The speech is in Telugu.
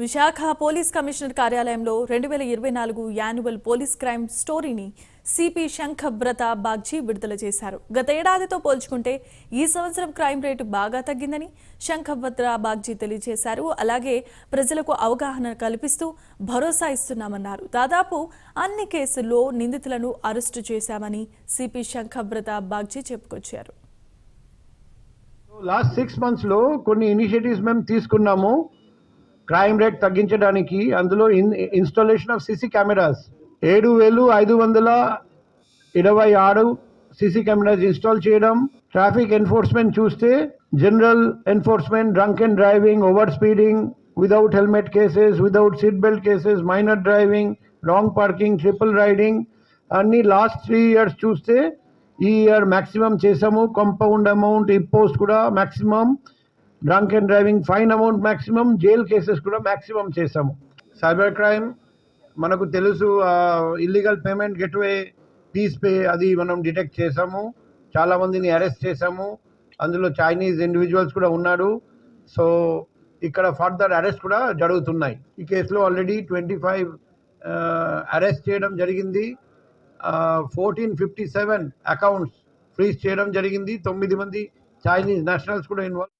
విశాఖ పోలీస్ కమిషనర్ కార్యాలయంలో 2024 యాన్యువల్ పోలీస్ క్రైమ్ స్టోరీని సిపి శంఖబ్రత బాగ్జీ విడుదల చేశారు. గత ఏడాదితో పోల్చుకుంటే ఈ సంవత్సరం క్రైమ్ రేటు బాగా తగ్గిందని శంఖబ్రత బాగ్జీ తెలియజేశారు. అలాగే ప్రజలకు అవగాహన కల్పిస్తూ భరోసా ఇస్తున్నామన్నారు. దాదాపు అన్ని కేసుల్లో నిందితులను అరెస్టు చేశామని సిపి శంఖబ్రత బాగ్జీ చెప్పుకొచ్చారు. లాస్ట్ 6 months లో కొన్ని ఇనిషియేటివ్స్ మేము తీసుకున్నాము క్రైమ్ రేట్ తగ్గించడానికి. అందులో installation of CC cameras 7,526 CC cameras install చేయడం. ట్రాఫిక్ ఎన్ఫోర్స్మెంట్ చూస్తే general enforcement, drunk and driving, over speeding, without helmet cases, without seat belt cases, minor driving, wrong parking, triple riding అన్ని లాస్ట్ 3 years చూస్తే ఈ ఇయర్ మ్యాక్సిమం చేసాము. కాంపౌండ్ అమౌంట్ ఇంపోజ్ కూడా maximum, drunk and driving fine amount maximum, jail cases కూడా మ్యాక్సిమం చేసాము. సైబర్ క్రైమ్ మనకు తెలుసు, ఇల్లీగల్ పేమెంట్ గెట్వే, పీస్ పే, అది మనం డిటెక్ట్ చేసాము. చాలా మందిని అరెస్ట్ చేసాము. అందులో చైనీస్ ఇండివిజువల్స్ కూడా ఉన్నారు. సో ఇక్కడ ఫర్దర్ అరెస్ట్ కూడా జరుగుతున్నాయి. ఈ కేసులో ఆల్రెడీ 25 అరెస్ట్ చేయడం జరిగింది. 1457 అకౌంట్స్ ఫ్రీజ్ చేయడం జరిగింది. 9 మంది చైనీస్ నేషనల్స్ కూడా ఇన్వాల్వ్.